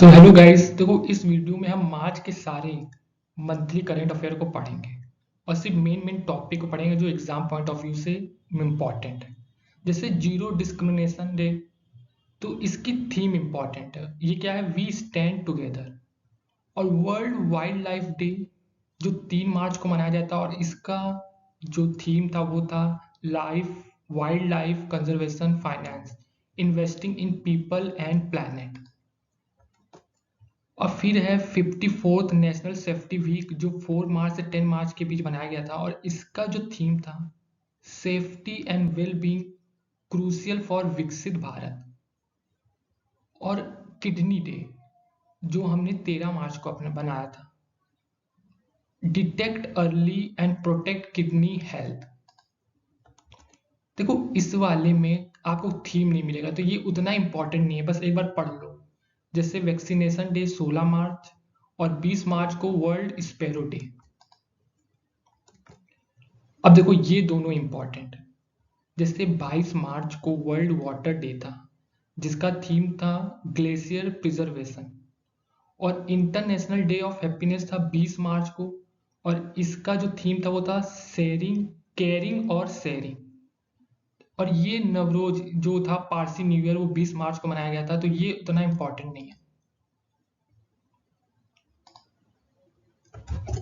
तो hello guys, देखो इस वीडियो में हम मार्च के सारे मंथली करंट अफेयर को पढ़ेंगे और सिर्फ मेन टॉपिक को पढ़ेंगे जो एग्जाम पॉइंट ऑफ व्यू से इम्पॉर्टेंट है। जैसे जीरो डिस्क्रिमिनेशन डे, तो इसकी थीम इम्पॉर्टेंट है। ये क्या है? We stand together. और वर्ल्ड वाइल्ड लाइफ डे जो 3 मार्च को मनाया जाता है और इसका जो थीम था वो था life wild life conservation finance, investing in people and planet. और फिर है 54th नेशनल सेफ्टी वीक जो 4 मार्च से 10 मार्च के बीच बनाया गया था और इसका जो थीम था safety and well being crucial for विकसित भारत। और किडनी डे जो हमने 13 मार्च को अपने बनाया था, detect early and protect kidney health. देखो इस वाले में आपको थीम नहीं मिलेगा तो ये उतना इंपॉर्टेंट नहीं है, बस एक बार पढ़ लो। जैसे वैक्सीनेशन डे 16 मार्च और 20 मार्च को वर्ल्ड स्पैरो डे। अब देखो ये दोनों इंपॉर्टेंट है। जैसे 22 मार्च को वर्ल्ड वाटर डे था जिसका थीम था ग्लेशियर प्रिजर्वेशन। और इंटरनेशनल डे ऑफ हैप्पीनेस था 20 मार्च को और इसका जो थीम था वो था शेयरिंग, केयरिंग और शेयरिंग। और ये नवरोज जो था पारसी न्यू ईयर वो 20 मार्च को मनाया गया था, तो ये उतना इंपॉर्टेंट नहीं है।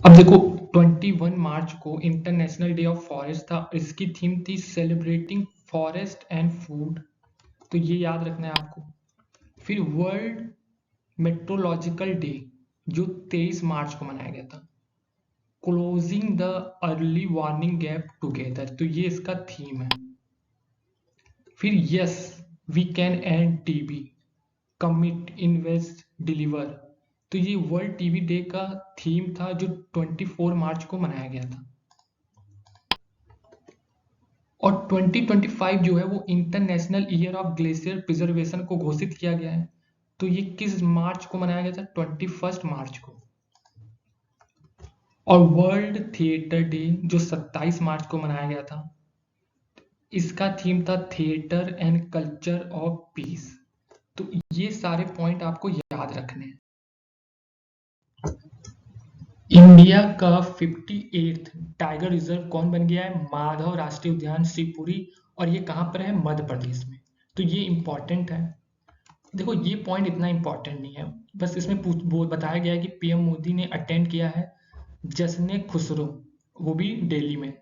अब देखो 21 मार्च को इंटरनेशनल डे ऑफ फॉरेस्ट था, इसकी थीम थी सेलिब्रेटिंग फॉरेस्ट एंड फूड, तो ये याद रखना है आपको। फिर वर्ल्ड मेट्रोलॉजिकल डे जो 23 मार्च को मनाया गया था, closing the early warning gap together, तो ये इसका थीम है। फिर yes we can end TB, commit invest deliver, तो ये वर्ल्ड टीबी डे का थीम था जो 24 मार्च को मनाया गया था। और 2025 जो है वो international year of glacier preservation को घोषित किया गया है, तो ये किस मार्च को मनाया गया था? 21 मार्च को। और वर्ल्ड थिएटर डे जो 27 मार्च को मनाया गया था, इसका थीम था theatre and culture of peace. तो ये सारे पॉइंट आपको याद रखने हैं। इंडिया का 58th टाइगर रिजर्व कौन बन गया है? माधव राष्ट्रीय उद्यान शिवपुरी, और ये कहाँ पर है? मध्य प्रदेश में, तो ये इंपॉर्टेंट है। देखो ये पॉइंट इतना इंपॉर्टेंट नहीं है, बस इसमें वो बताया गया है कि पीएम मोदी ने अटेंड किया है जश्न खुसरो, वो भी दिल्ली में।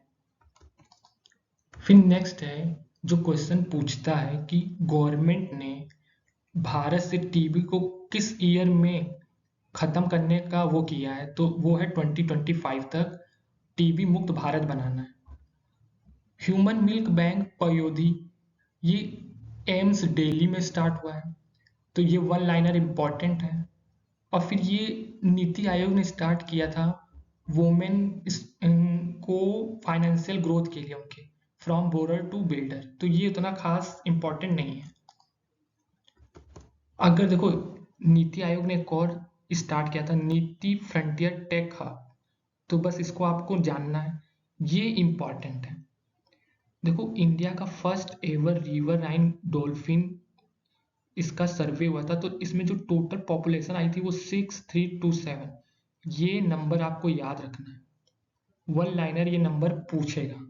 फिर नेक्स्ट है जो क्वेश्चन पूछता है कि गवर्नमेंट ने भारत से टीबी को किस ईयर में खत्म करने का वो किया है, तो वो है 2025 तक टीबी मुक्त भारत बनाना है। ह्यूमन मिल्क बैंक पयोधी, ये एम्स दिल्ली में स्टार्ट हुआ है, तो ये वन लाइनर इंपॉर्टेंट है। और फिर ये नीति आयोग ने स्टार्ट किया था वुमेन को फाइनेंशियल ग्रोथ के लिए, उनके फ्रॉम बोरर टू बिल्डर, तो ये उतना खास इंपॉर्टेंट नहीं है। अगर देखो नीति आयोग ने एक और स्टार्ट किया था नीति फ्रंटियर टेक हब, तो बस इसको आपको जानना है, ये इंपॉर्टेंट है। देखो इंडिया का फर्स्ट एवर रिवर राइन डॉल्फिन इसका सर्वे हुआ था, तो इसमें जो टोटल पॉपुलेशन आई थी वो 6327, ये नंबर आपको याद रखना है, वन लाइनर ये नंबर पूछेगा।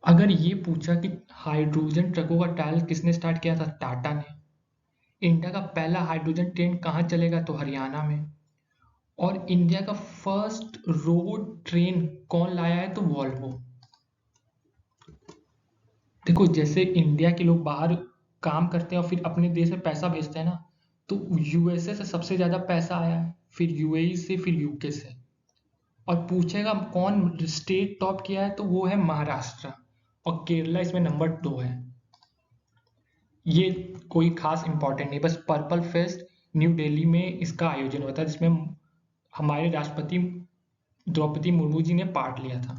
अगर ये पूछा कि हाइड्रोजन ट्रकों का ट्रायल किसने स्टार्ट किया था? टाटा ने। इंडिया का पहला हाइड्रोजन ट्रेन कहाँ चलेगा? तो हरियाणा में। और इंडिया का फर्स्ट रोड ट्रेन कौन लाया है? तो वॉल्वो। देखो जैसे इंडिया के लोग बाहर काम करते हैं और फिर अपने देश में पैसा भेजते हैं ना, तो यूएसए से सबसे ज्यादा पैसा आया है, फिर यूएई से, फिर यूके से। और पूछेगा कौन स्टेट टॉप किया है, तो वो है महाराष्ट्र, और केरला इसमें नंबर 2 है। ये कोई खास इंपॉर्टेंट नहीं, बस पर्पल फेस्ट न्यू दिल्ली में इसका आयोजन हुआ था जिसमें हमारे राष्ट्रपति द्रौपदी मुर्मू जी ने पार्ट लिया था।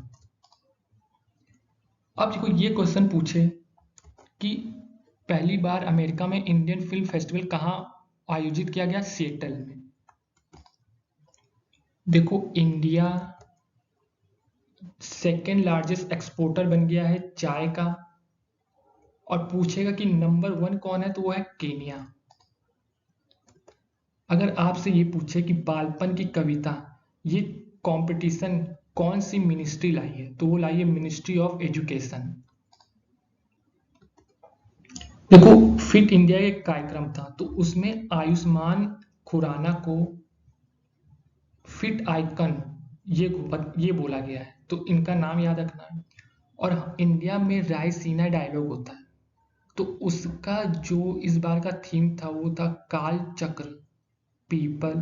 अब देखो ये क्वेश्चन पूछे कि पहली बार अमेरिका में इंडियन फिल्म फेस्टिवल कहाँ आयोजित किया गया? सिएटल में। देखो इंडिया सेकेंड लार्जेस्ट एक्सपोर्टर बन गया है चाय का, और पूछेगा कि नंबर 1 कौन है, तो वो है केनिया। अगर आपसे ये पूछे कि बालपन की कविता, ये कंपटीशन कौन सी मिनिस्ट्री लाई है, तो वो लाई है मिनिस्ट्री ऑफ एजुकेशन। देखो, फिट इंडिया एक कार्यक्रम था, तो उसमें आयुष्मान खुराना को फिट आइकन ये बोला गया है, तो इनका नाम याद रखना है। और इंडिया में रायसीना डायलॉग होता है, तो उसका जो इस बार का थीम था वो था काल चक्र, पीपल,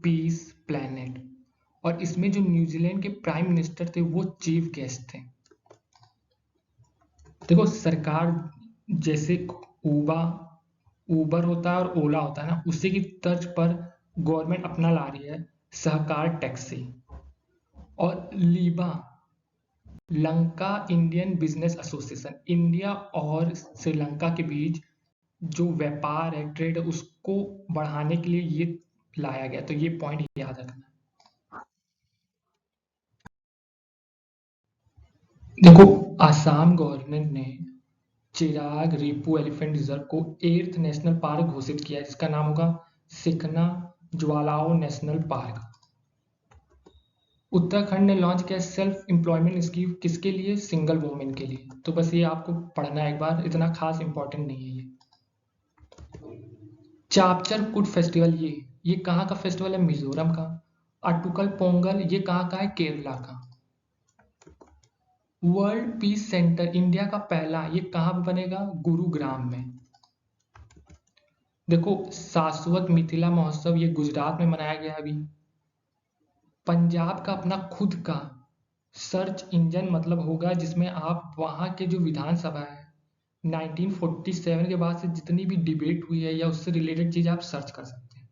पीस, प्लैनेट। और इसमें जो न्यूजीलैंड के प्राइम मिनिस्टर थे वो चीफ गेस्ट थे। देखो, सरकार जैसे ऊबा ऊबर होता है और ओला होता है ना, उसी की तर्ज पर गवर्नमेंट अपना ला रही है सहकार टैक्सी। और लीबा, Lanka Indian business association, India और श्रीलंका के बीच जो व्यापार है, ट्रेड है, उसको बढ़ाने के लिए ये लाया गया, तो ये पॉइंट याद रखना। देखो, आसाम गवर्नमेंट ने चिराग रिपू एलिफेंट रिजर्व को 8th नेशनल पार्क घोषित किया है, जिसका नाम होगा सिकना ज्वालाओ नेशनल पार्क। उत्तराखंड ने लॉन्च किया सेल्फ एम्प्लॉयमेंट स्कीम, किसके लिए? सिंगल वुमेन के लिए। तो बस ये आपको पढ़ना है एक बार, इतना खास इंपॉर्टेंट नहीं है ये। चापचर कुड फेस्टिवल, ये कहाँ का फेस्टिवल है? मिजोरम का। अटुकल पोंगल, ये कहाँ का है? केरला का। वर्ल्ड पीस सेंटर इंडिया का पहला, ये कहाँ पे बनेगा? गुरुग्राम में। देखो, शाश्वत मिथिला महोत्सव, ये गुजरात में मनाया गया अभी। पंजाब का अपना खुद का सर्च इंजन मतलब होगा, जिसमें आप वहाँ के जो विधानसभा है 1947 के बाद से जितनी भी डिबेट हुई है या उससे रिलेटेड चीज़ आप सर्च कर सकते हैं।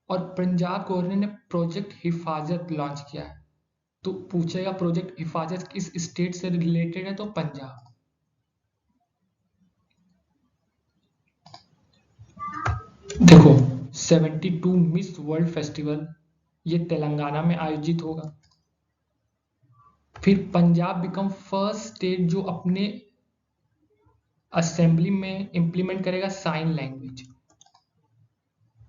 और पंजाब गवर्नमेंट ने प्रोजेक्ट हिफाजत लॉन्च किया है, तो पूछेगा प्रोजेक्ट हिफाजत किस स्टेट से रिलेटेड है, तो पंजाब। देखो, 72 मिस वर्ल्ड फेस्टिवल, ये तेलंगाना में आयोजित होगा। फिर पंजाब बिकम फर्स्ट स्टेट जो अपने असेंबली में इंप्लीमेंट करेगा साइन लैंग्वेज।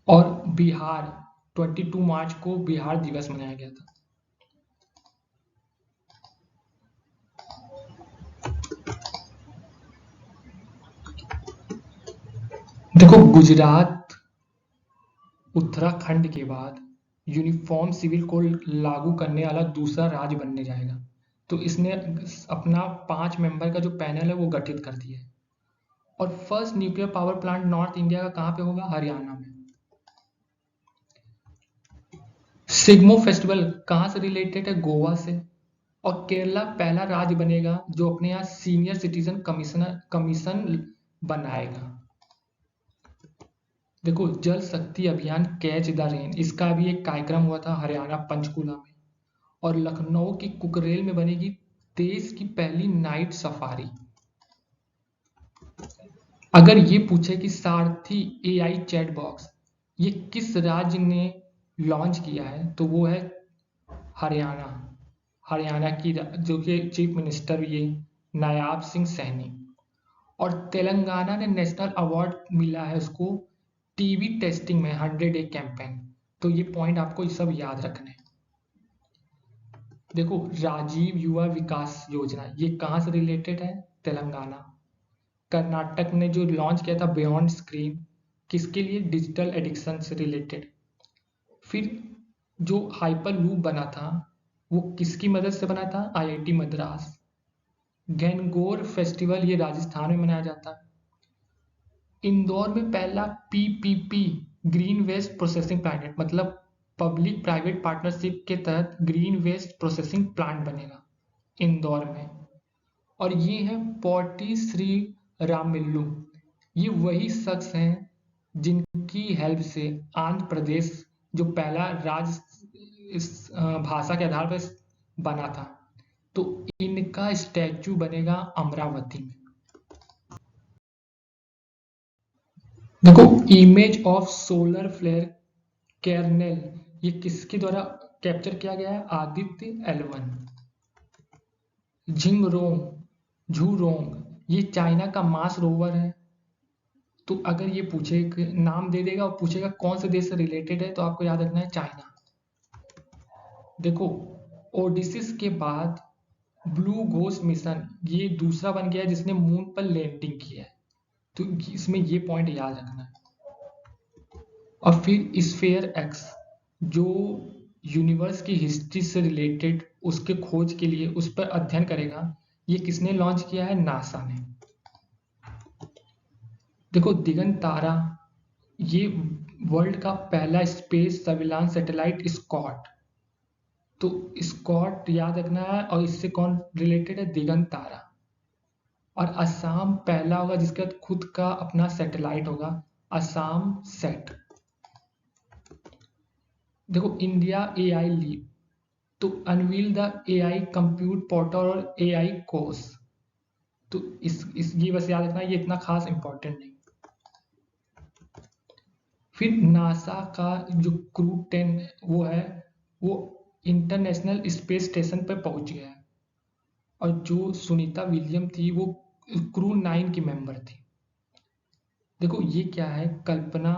और बिहार, 22 मार्च को बिहार दिवस मनाया गया था। देखो, गुजरात उत्तराखंड के बाद यूनिफॉर्म सिविल कोड लागू करने वाला दूसरा राज्य बनने जाएगा, तो इसने अपना 5 मेंबर का जो पैनल है वो गठित कर दिया है। और first nuclear power plant north India का कहाँ पे होगा? हरियाणा में। सिग्मो फेस्टिवल कहाँ से रिलेटेड है? गोवा से। और केरला पहला राज्य बनेगा जो अपने यहाँ सीनियर सिटीजन कमीशन बनाएगा। देखो, जल शक्ति अभियान कैच द रेन, इसका भी एक कार्यक्रम हुआ था हरियाणा पंचकुला में। और लखनऊ की कुकरेल में बनेगी देश की पहली नाइट सफारी। अगर ये पूछे कि सारथी एआई चैट बॉक्स, ये किस राज्य ने लॉन्च किया है, तो वो है हरियाणा। हरियाणा की जो कि चीफ मिनिस्टर ये नायाब सिंह सैनी। और तेलंगाना ने नेशनल अवार्ड मिला है उसको टीबी टेस्टिंग में 100 डे कैंपेन। तो ये पॉइंट आपको ये सब याद रखने हैं। देखो, राजीव युवा विकास योजना, ये कहाँ से रिलेटेड है? तेलंगाना। कर्नाटक ने जो लॉन्च किया था बियॉन्ड स्क्रीन, किसके लिए? डिजिटल एडिक्शन से रिलेटेड। फिर जो हाइपर लूप बना था वो किसकी मदद से बना था? आईआईटी मद्रास। गैंगोर फेस्टिवल, ये राजस्थान में मनाया जाता है। इंदौर में पहला PPP green waste processing plant, मतलब पब्लिक प्राइवेट पार्टनरशिप के तहत ग्रीन वेस्ट प्रोसेसिंग प्लांट बनेगा इंदौर में। और ये है पोटी श्री रामिल्लू, ये वही शख्स हैं जिनकी हेल्प से आंध्र प्रदेश जो पहला राज्य इस भाषा के आधार पर बना था, तो इनका स्टैचू बनेगा अमरावती में। देखो, image of solar flare kernel, ये किसके द्वारा कैप्चर किया गया है? आदित्य L1। झिंगरोंग झुरोंग, ये चाइना का मार्स रोवर है। तो अगर ये पूछे नाम दे देगा और पूछेगा कौन से देश से रिलेटेड है, तो आपको याद रखना है चाइना। देखो, ओडिसिस के बाद ब्लू घोस्ट मिशन ये दूसरा बन गया है जिसने मून पर लैंडिंग किया है। तो इसमें ये पॉइंट याद रखना है। और फिर स्फेयर एक्स जो यूनिवर्स की हिस्ट्री से रिलेटेड उसके खोज के लिए उस पर अध्ययन करेगा, ये किसने लॉन्च किया है? नासा ने। देखो, दिगंत तारा ये वर्ल्ड का पहला स्पेस सर्विलांस सैटेलाइट स्कॉट। तो स्कॉट याद रखना है, और इससे कौन रिलेटेड है? दिगंत तारा। और असम पहला होगा जिसके बाद खुद का अपना सैटेलाइट होगा, असम सेट। देखो, इंडिया एआई लीप, तो unveil the AI compute portal और एआई कोर्स। तो इस ये बस याद रखना, ये इतना खास इंपॉर्टेंट नहीं। फिर नासा का जो क्रू 10 वो है, वो इंटरनेशनल स्पेस स्टेशन पर पहुंच गया है। और जो सुनीता विलियम थी वो क्रू 9 की मेंबर थी। देखो, ये क्या है? कल्पना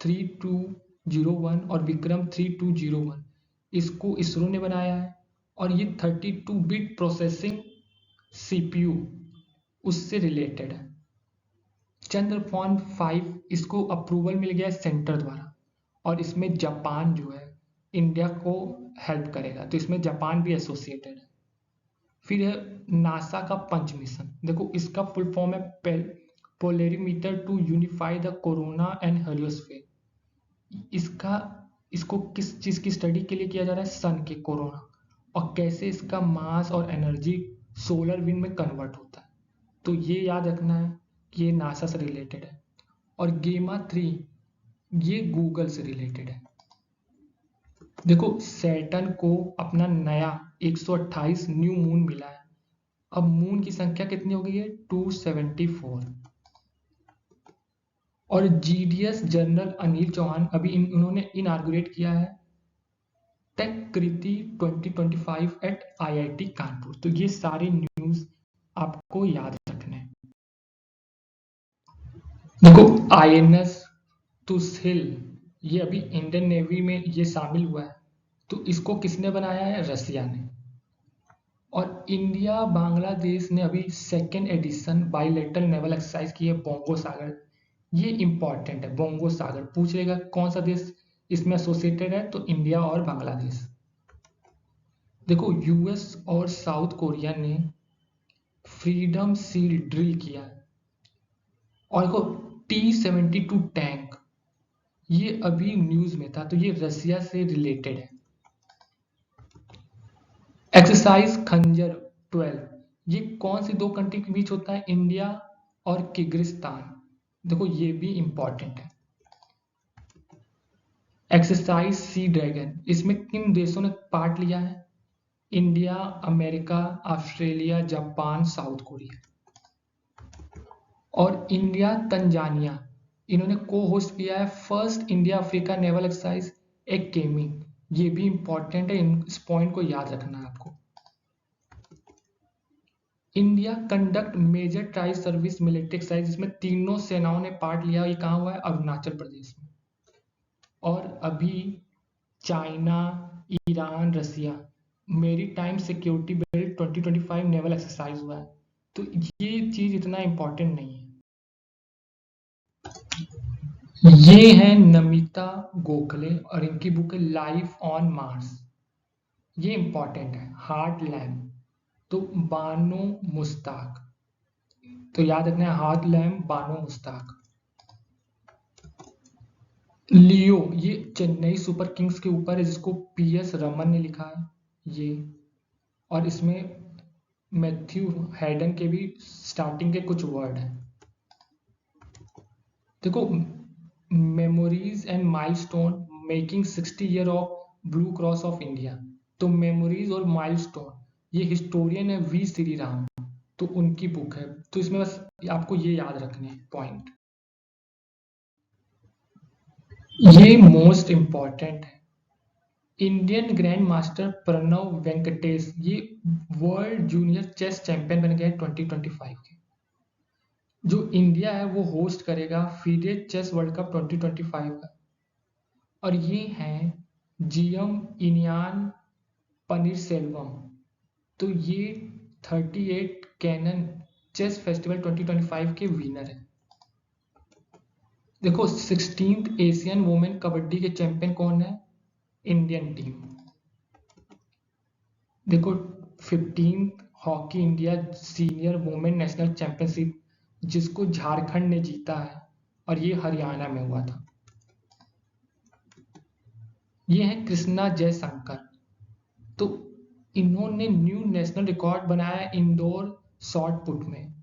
3201 और विक्रम 3201, इसको इसरो ने बनाया है। और ये 32 बिट प्रोसेसिंग सीपीयू उससे रिलेटेड है। चंद्रयान 5 इसको अप्रूवल मिल गया है सेंटर द्वारा, और इसमें जापान जो है इंडिया को हेल्प करेगा, तो इसमें जापान भी एसोसिएटेड है। फिर है नासा का पंच मिशन। देखो, इसका फुल फॉर्म है polarimeter to unify the corona and heliosphere. इसको किस चीज की स्टडी के लिए किया जा रहा है? सन के कोरोना, और कैसे इसका मास और एनर्जी सोलर विंड में कन्वर्ट होता है। तो ये याद रखना है कि ये नासा से रिलेटेड है। और गेमा 3 ये गूगल से रिलेटेड है। देखो, सैटर्न को अपना नया 128 न्यू मून मिला है। अब मून की संख्या कितनी हो गई है? 274। और जीडीएस जनरल अनिल चौहान अभी उन्होंने इनाग्रेट किया है tech Kriti 2025 at IIT Kanpur. तो ये सारे न्यूज आपको याद रखने हैं। देखो, आईएनएस तुसहिल ये अभी इंडियन नेवी में ये शामिल हुआ है। तो इसको किसने बनाया है? रसिया ने। और इंडिया बांग्लादेश ने अभी second edition bilateral naval exercise की है, बोंगो सागर। ये इंपॉर्टेंट है, बोंगो सागर पूछ लेगा कौन सा देश इसमें एसोसिएटेड है, तो इंडिया और बांग्लादेश। देखो, यूएस और साउथ कोरिया ने फ्रीडम सील ड्रिल किया है। और देखो, T-72 टैंक ये अभी न्यूज में था, तो ये रसिया से रिलेटेड है। एक्सरसाइज खंजर 12 ये कौन सी दो कंट्री के बीच होता है? इंडिया और किर्गिस्तान। देखो, ये भी इंपॉर्टेंट है। एक्सरसाइज सी ड्रैगन इसमें किन देशों ने पार्ट लिया है? India, America, Australia, Japan, south Korea. और इंडिया तंजानिया इन्होंने को होस्ट किया है first India Africa naval exercise एक गेमिंग। ये भी इंपॉर्टेंट है, इस पॉइंट को याद रखना है आपको। India conduct major tri service military exercise, इसमें तीनों सेनाओं ने पार्ट लिया। ये कहाँ हुआ है? अरुणाचल प्रदेश में। और अभी चाइना, ईरान, रसिया मेरी time security belt 2025 naval exercise हुआ है। तो ये चीज इतना इंपॉर्टेंट नहीं है। ये है नमिता गोखले और इनकी बुक है लाइफ ऑन मार्स। ये इंपॉर्टेंट है। हार्ट लैम्प तो बानो मुस्ताक, तो याद रखना है हार्ट लैम्प बानो मुस्ताक। लियो ये चेन्नई सुपर किंग्स के ऊपर है, जिसको पीएस रमन ने लिखा है ये। और इसमें मैथ्यू हैडन के भी स्टार्टिंग के कुछ वर्ड हैं। देखो, memories and milestone making 60 year of blue cross of India. तो मेमोरीज और माइलस्टोन ये हिस्टोरियन है वी श्री राम, तो उनकी बुक है। तो इसमें बस आपको ये याद रखने हैं पॉइंट। ये मोस्ट इंपॉर्टेंट है। Indian grandmaster Pranav Venkatesh ये वर्ल्ड जूनियर चेस चैंपियन बन गए 2025 के। जो इंडिया है वो होस्ट करेगा फीडे चेस वर्ल्ड कप 2025 का, और ये हैं जीएम इनियान पनीरसेल्वम। तो ये 38 कैनन चेस फेस्टिवल 2025 के विनर हैं। देखो 16th एशियन वुमेन कबड्डी के चैंपियन कौन है? Indian team. देखो 15th hockey India senior women national championship जिसको झारखंड ने जीता है, और ये हरियाणा में हुआ था। ये है कृष्णा जयशंकर। तो इन्होंने न्यू नेशनल रिकॉर्ड बनाया इंडोर शॉट पुट में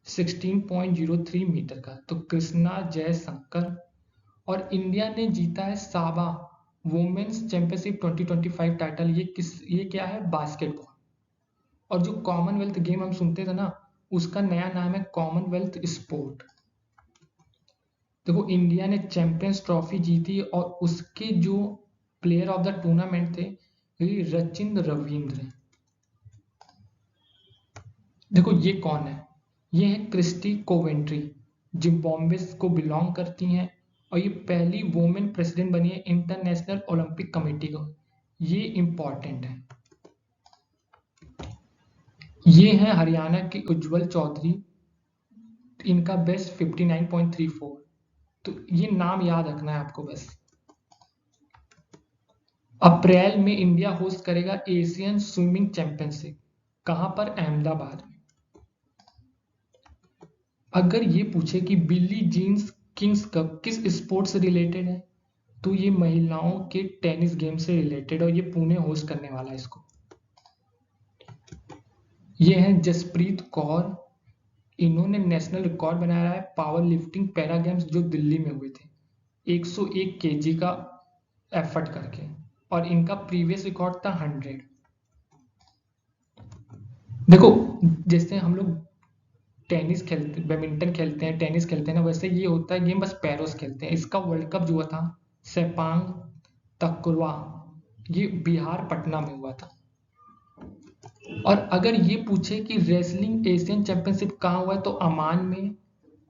16.03 मीटर का। तो कृष्णा जयशंकर। और इंडिया ने जीता है साबा वुमेन्स चैंपियनशिप 2025 टाइटल। ये क्या है? बास्केटबॉल। और जो कॉमनवेल्थ गेम हम सुनते थे ना, उसका नया नाम है कॉमनवेल्थ स्पोर्ट। देखो इंडिया ने चैंपियंस ट्रॉफी जीती, और उसके जो प्लेयर ऑफ द टूर्नामेंट थे ये रचिन रविंद्र। देखो ये कौन है? ये है क्रिस्टी कोवेंट्री, जिम्बाब्वे को बिलोंग करती हैं, और ये पहली वुमेन प्रेसिडेंट बनी है इंटरनेशनल ओलंपिक कमेटी को। ये इंपॉर्टेंट है। ये है हरियाणा की उज्जवल चौधरी, इनका बेस्ट 59.34। तो ये नाम याद रखना है आपको बस। अप्रैल में इंडिया होस्ट करेगा एशियन स्विमिंग चैंपियनशिप। कहां पर? अहमदाबाद में। अगर ये पूछे कि बिली जीन्स किंग्स कप किस स्पोर्ट से रिलेटेड है, तो ये महिलाओं के टेनिस गेम से रिलेटेड, और ये पुणे होस्ट करने वाला है इसको। ये है जसप्रीत कौर। इन्होंने नेशनल रिकॉर्ड बनाया है पावर लिफ्टिंग पैरा गेम्स जो दिल्ली में हुए थे 101 केजी का एफर्ट करके, और इनका प्रीवियस रिकॉर्ड था 100। देखो जैसे हम लोग टेनिस खेलते, बैडमिंटन खेलते हैं, टेनिस खेलते हैं ना, वैसे ये होता है गेम बस पैरों से खेलते हैं। इसका वर्ल्ड कप जो हुआ था सेपांग तकरवा, ये बिहार पटना में हुआ था। और अगर ये पूछे कि रेसलिंग एशियन चैंपियनशिप कहाँ हुआ है, तो अमान में।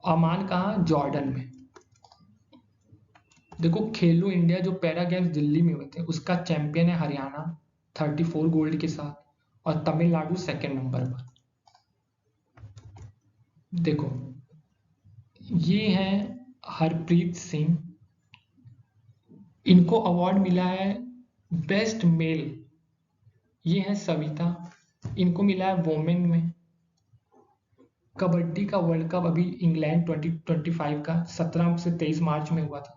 अमान कहाँ? जॉर्डन में। देखो खेलो इंडिया जो पैरा गेम्स दिल्ली में हुए थे उसका चैंपियन है हरियाणा 34 गोल्ड के साथ, और तमिलनाडु सेकंड नंबर पर। देखो ये हैं हरप्रीत सिंह, इनको अवार्ड मिला है बेस्ट मेल। ये है सविता, इनको मिला है वोमेन में। कबड्डी का वर्ल्ड कप अभी इंग्लैंड 2025 का 17 से 23 मार्च में हुआ था।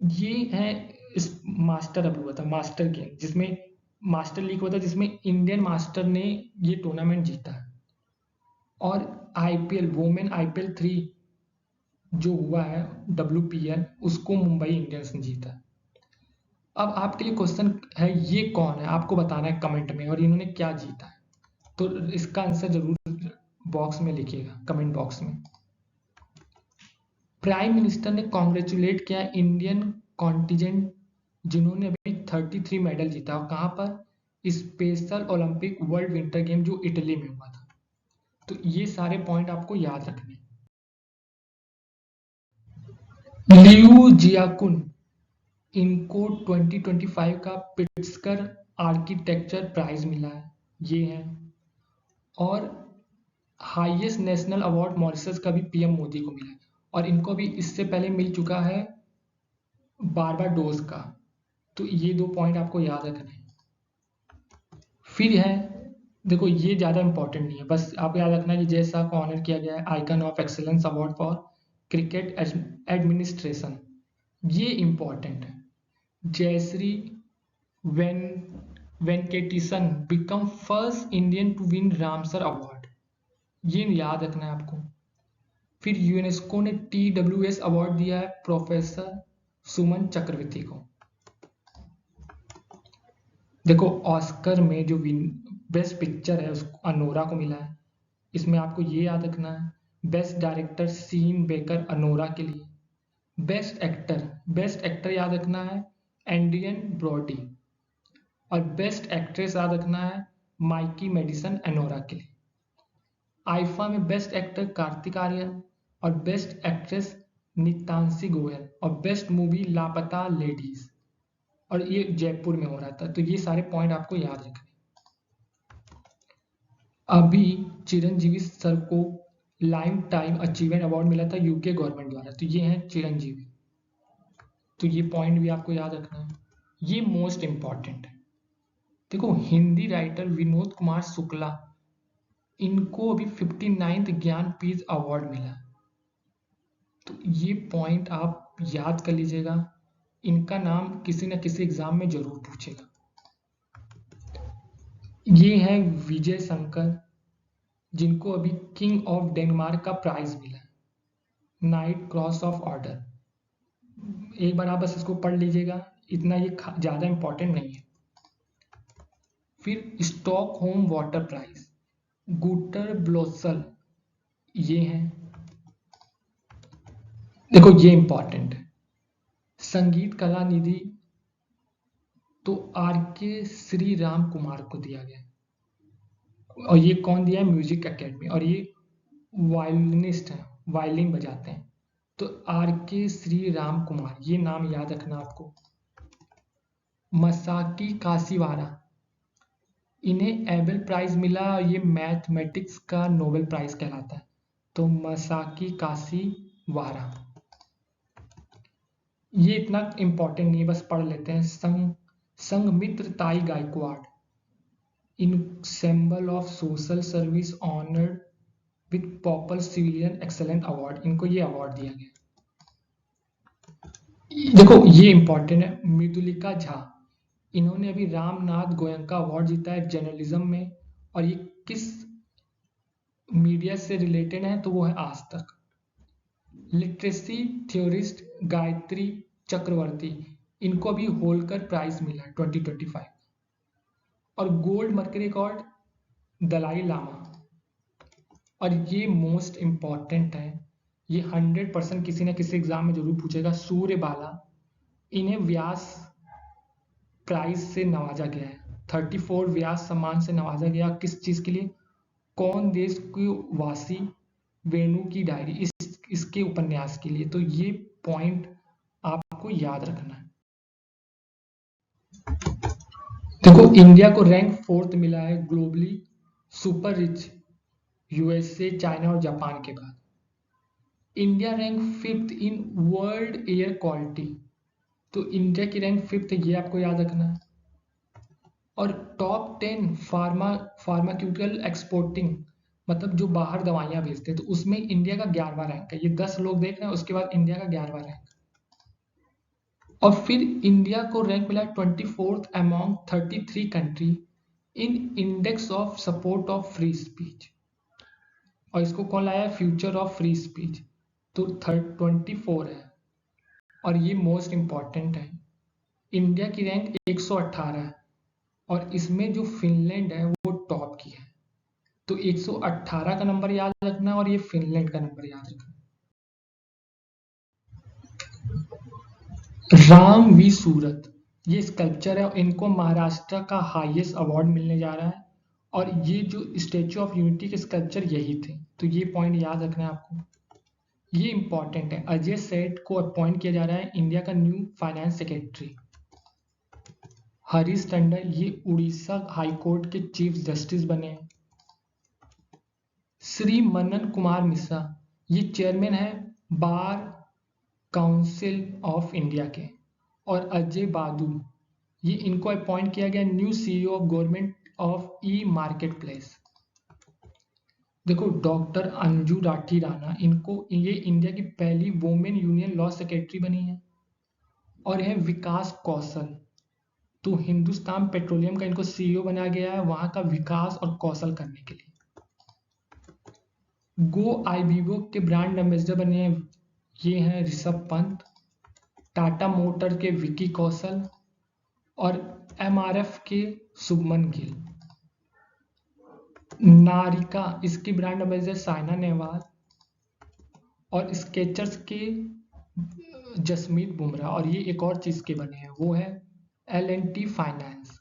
ये है इस मास्टर अभी हुआ था, मास्टर गेम जिसमें मास्टर लीग हुआ था, जिसमें इंडियन मास्टर ने ये टूर्नामेंट जीता है। और आईपीएल वुमेन आईपीएल 3 जो हुआ है WPL, उसको मुंबई इंडियंस ने जीता है। अब आपके लिए क्वेश्चन है ये कौन है, आपको बताना है कमेंट में, और इन्होंने क्या जीता है। तो इसका आंसर जरूर बॉक्स में लिखिएगा, कमेंट बॉक्स में। प्राइम मिनिस्टर ने कॉन्ग्रेचुलेट किया इंडियन कॉन्टिजेंट जिन्होंने अभी 33 मेडल जीता। और कहाँ पर? Special Olympic world winter game जो इटली में हुआ था। तो ये सारे पॉइंट आपको याद रखने। लियू जियाकुन, इनको 2025 का पिट्सकर आर्किटेक्चर प्राइज मिला है, ये है। और हाईएस्ट नेशनल अवार्ड मॉरिशस का भी पीएम मोदी को मिला है, और इनको भी इससे पहले मिल चुका है बारबाडोस का। तो ये 2 पॉइंट आपको याद रखने हैं। फिर है, देखो ये ज़्यादा इंपॉर्टेंट नहीं है, बस आपको याद रखना है कि जैसा को ऑनर किया गया है icon of excellence award for cricket administration, ये इंपॉर्टेंट है। जयश्री वेन Venkatesan become first Indian to win Ramsar award, ये याद रखना है आपको। फिर यूनेस्को ने TWS अवार्ड दिया है प्रोफेसर सुमन चक्रवर्ती को। देखो ऑस्कर में जो बेस्ट पिक्चर है उसको अनोरा को मिला है, इसमें आपको ये याद रखना है। Best director Sean Baker Anora के लिए। बेस्ट एक्टर याद रखना है एंड्रियन ब्रॉडी, और बेस्ट एक्ट्रेस याद रखना है माइकी मेडिसन अनोरा के लिए। आईफा में बेस्ट एक्टर कार्तिक आर्यन और बेस्ट एक्ट्रेस नितांशी गोयल और बेस्ट मूवी लापता लेडीज, और ये जयपुर में हो रहा था। तो ये सारे पॉइंट आपको याद रखने। अभी चिरंजीवी सर को लाइफ टाइम अचीवमेंट अवार्ड मिला था यूके गवर्नमेंट द्वारा, तो ये हैं चिरंजीवी। तो ये पॉइंट भी आपको याद रखना है, ये मोस्ट इंपॉर्टेंट है। देखो हिंदी राइटर विनोद कुमार शुक्ला, इनको अभी 59th ज्ञानपीठ अवार्ड मिला। तो ये पॉइंट आप याद कर लीजिएगा, इनका नाम किसी न किसी एग्जाम में जरूर पूछेगा। ये हैं विजय शंकर, जिनको अभी किंग ऑफ डेनमार्क का प्राइज मिला, नाइट क्रॉस ऑफ ऑर्डर। एक बार आप बस इसको पढ़ लीजिएगा, इतना ये ज्यादा इंपॉर्टेंट नहीं है। फिर स्टॉकहोम वाटर प्राइज गुटर ब्लोसल, ये हैं। देखो ये इंपॉर्टेंट है। संगीत कला निधि तो आर के श्री राम कुमार को दिया गया, और ये कौन दिया है? म्यूजिक एकेडमी, और ये वायलिनिस्ट हैं, वायलिन बजाते हैं। तो आर के श्री राम कुमार, ये नाम याद रखना आपको। मसाकी काशीवारा, इन्हें एबल प्राइज मिला, ये मैथमेटिक्स का नोबेल प्राइज कहलाता है। तो मसाकी काशीवारा, ये इतना इंपॉर्टेंट नहीं है, बस पढ़ लेते हैं। Sanghamitra Tai Gaikwad, in symbol of social service honoured with popular civilian excellent award, इनको ये अवार्ड दिया गया। देखो ये इंपॉर्टेंट है। मृदुलिका झा, इन्होंने अभी रामनाथ गोयनका अवार्ड जीता है जर्नलिज्म में, और ये किस मीडिया से रिलेटेड है? तो वो है आज तक। लिटरेसी थ्योरिस्ट गायत्री चक्रवर्ती, इनको अभी होलकर प्राइज मिला है 2025। और gold mercury record Dalai Lama, और ये मोस्ट इंपॉर्टेंट है, ये 100% किसी न किसी एग्जाम में जरूर पूछेगा। सूर्य बाला, इन्हें व्यास प्राइज से नवाजा गया है, 34 व्यास सम्मान से नवाजा गया। किस चीज के लिए? कौन देश की वासी वेणु की डायरी, इसके उपन्यास के लिए। तो ये पॉइंट आपको याद रखना है। देखो इंडिया को रैंक 4th मिला है globally super rich, USA, China और जापान के बाद। India rank 5th in world air quality, तो इंडिया की रैंक 5th है, ये आपको याद रखना है। और टॉप 10 फार्माक्यूटिकल एक्सपोर्टिंग, मतलब जो बाहर दवाइयां भेजते हैं, तो उसमें इंडिया का 11वां रैंक है। ये 10 लोग देख रहे हैं, उसके बाद इंडिया का 11वां रैंक। और फिर इंडिया को रैंक मिला 24th among 33 country in index of support of free speech, और इसको कौन लाया है? Future of free speech. तो 24 है, और ये मोस्ट इंपॉर्टेंट है। इंडिया की रैंक 118 है, और इसमें जो फिनलैंड है वो टॉप की है। तो 118 का नंबर याद रखना, और ये फिनलैंड का नंबर याद रखना। राम वी सूरत, ये स्कल्पचर है, और इनको महाराष्ट्र का हाईएस्ट अवार्ड मिलने जा रहा है। और ये जो स्टेच्यू ऑफ यूनिटी के स्कल्पचर यही थे, तो ये पॉइंट याद रखना है आपको, ये इंपॉर्टेंट है। अजय सेठ को अपॉइंट किया जा रहा है इंडिया का new finance secretary. Harish Tandon, ये उड़ीसा हाईकोर्ट के चीफ जस्टिस बने हैं। श्री मनन कुमार मिश्रा, ये चेयरमैन है बार काउंसिल ऑफ इंडिया के। और अजय बादू, ये इनको अपॉइंट किया गया new CEO of government of E market place. देखो डॉक्टर अंजू राठी राणा, इनको ये इंडिया की पहली वुमेन यूनियन लॉ सेक्रेटरी बनी है। और है विकास कौशल, तो हिंदुस्तान पेट्रोलियम का इनको सीईओ बनाया गया है, वहां का विकास और कौशल करने के लिए। गो आईवीवो के ब्रांड एम्बेसडर बने हैं, ये हैं ऋषभ पंत। टाटा मोटर के विकी कौशल, और एमआरएफ के शुभमन गिल। नारिका, इसकी ब्रांड एम्बेसडर साइना नेहवाल। और स्केचर्स के जसमीत बुमराह। और ये एक और चीज के बने हैं, वो है L&T फाइनेंस।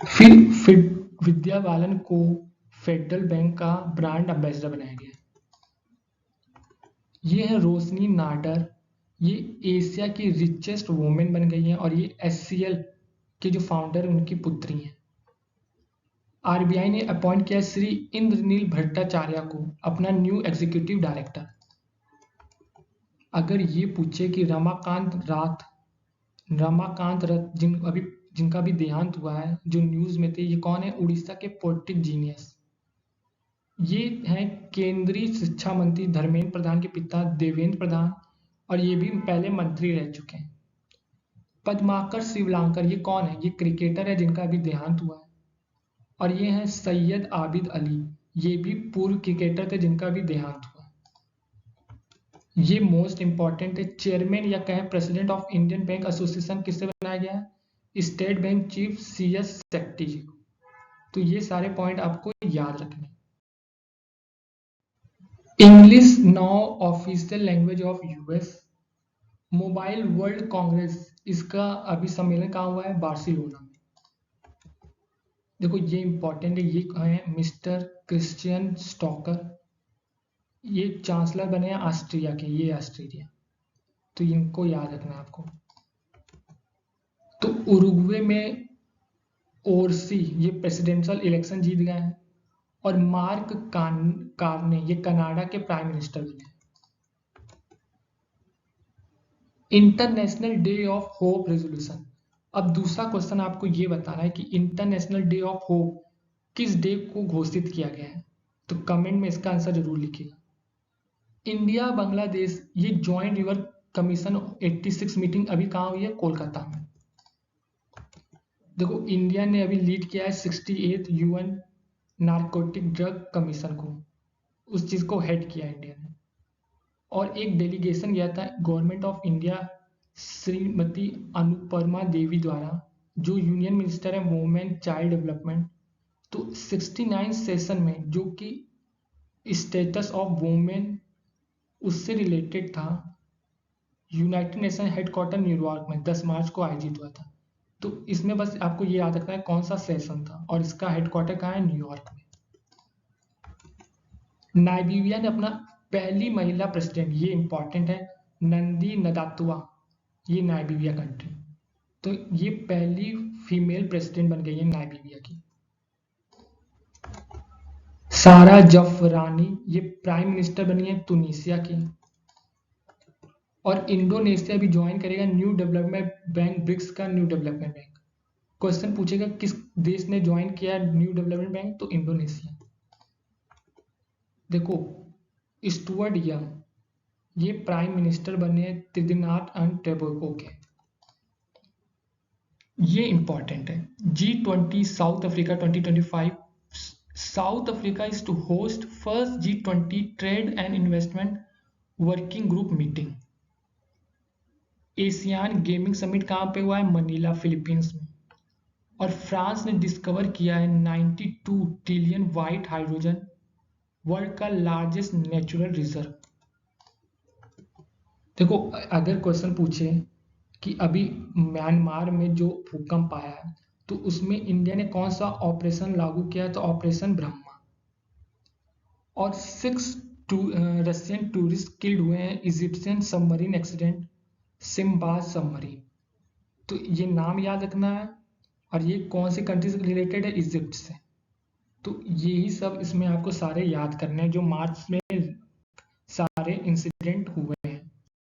फिर विद्या बालन को फेडरल बैंक का ब्रांड एम्बेसडर बनाया गया। ये है रोशनी नाडर, ये एशिया की रिचेस्ट वुमेन बन गई हैं और ये HCL के जो फाउंडर उनकी पुत्री हैं। RBI ने अपॉइंट किया श्री इंद्रनील भट्टाचार्य को अपना न्यू एग्जीक्यूटिव डायरेक्टर। अगर ये पूछे कि रमाकांत रथ जिनका भी देहांत हुआ है, जो न्यूज में थे, ये कौन है? उड़ीसा के पोलिटिक जीनियस। ये हैं केंद्रीय शिक्षा मंत्री धर्मेंद्र प्रधान के पिता देवेंद्र प्रधान, और ये भी पहले मंत्री रह चुके हैं। पद्माकर शिवलांकर, ये कौन है? ये क्रिकेटर है जिनका अभी देहांत हुआ है। और ये हैं सैयद आबिद अली, ये भी पूर्व क्रिकेटर थे जिनका भी देहांत हुआ। ये मोस्ट इंपॉर्टेंट है, चेयरमैन या कहें president of Indian bank association किससे बनाया गया है? State bank chief CS Setty ji को। तो ये सारे पॉइंट आपको याद रखने। English now official language of US। Mobile world congress, इसका अभी सम्मेलन कहाँ हुआ है? बार्सिलोना में। देखो ये इंपॉर्टेंट है, ये है मिस्टर क्रिश्चियन स्टॉकर, ये चांसलर बने हैं ऑस्ट्रिया के, ये ऑस्ट्रेलिया, तो इनको याद रखना है आपको। तो उरुग्वे में ओरसी, ये प्रेसिडेंशियल इलेक्शन जीत गए हैं, और मार्क कार्ने, ये कनाडा के प्राइम मिनिस्टर बने। International day of hope resolution. अब दूसरा क्वेश्चन आपको ये बताना है कि इंटरनेशनल डे ऑफ होप किस डे को घोषित किया गया है, तो कमेंट में इसका आंसर जरूर लिखिएगा। इंडिया बांग्लादेश, ये जॉइंट रिवर कमीशन 86 मीटिंग अभी कहाँ हुई है? कोलकाता में। देखो इंडिया ने अभी लीड किया है 68th UN narcotic drug commission को, उस चीज को हेड किया इंडिया ने। और एक डेलीगेशन गया था government of India Shrimati Anupama Devi द्वारा, जो यूनियन मिनिस्टर है वुमेन चाइल्ड डेवलपमेंट। तो 69 सेशन में, जो कि स्टेटस ऑफ वुमेन उससे रिलेटेड था, यूनाइटेड नेशन हेडक्वार्टर न्यूयॉर्क में 10 मार्च को आयोजित हुआ था। तो इसमें बस आपको ये याद रखना है कौन सा सेशन था, और इसका हेडक्वार्टर कहाँ है? न्यूयॉर्क में। नाइजीरिया ने अपना पहली महिला प्रेसिडेंट, ये इंपॉर्टेंट है, नंदी नदातुआ, ये नाइजीरिया कंट्री, तो ये पहली फीमेल प्रेसिडेंट बन गई है नाइजीरिया की। सारा जफरानी, ये प्राइम मिनिस्टर बनी है तुनिसिया की। और इंडोनेशिया भी ज्वाइन करेगा न्यू डेवलपमेंट बैंक, ब्रिक्स का न्यू डेवलपमेंट बैंक। क्वेश्चन पूछेगा किस देश ने ज्वाइन किया न्यू डेवलपमेंट बैंक, तो इंडोनेशिया। देखो स्टुअर्ट यंग, ये प्राइम मिनिस्टर बने त्रिदिनाथ एंड टोबैगो के। ये इंपॉर्टेंट है, G20 South Africa 2025। South Africa is to host first G20 trade and investment working group meeting. ASEAN gaming summit कहाँ पे हुआ है? मनीला, फिलीपींस में। और फ्रांस ने डिस्कवर किया है 92 ट्रिलियन व्हाइट हाइड्रोजन, वर्ल्ड का लार्जेस्ट नेचुरल रिजर्व। देखो अगर क्वेश्चन पूछे कि अभी म्यांमार में जो भूकंप आया है, तो उसमें इंडिया ने कौन सा ऑपरेशन लागू किया, तो ऑपरेशन ब्रह्मा। और 6 रशियन टूरिस्ट किल्ड हुए हैं Egyptian submarine accident, Simba's submarine. तो ये नाम याद रखना है, और ये कौन सी कंट्री से रिलेटेड है? इजिप्ट से। तो यही सब इसमें आपको सारे याद करने हैं जो मार्च में सारे इंसिडेंट हुए हैं।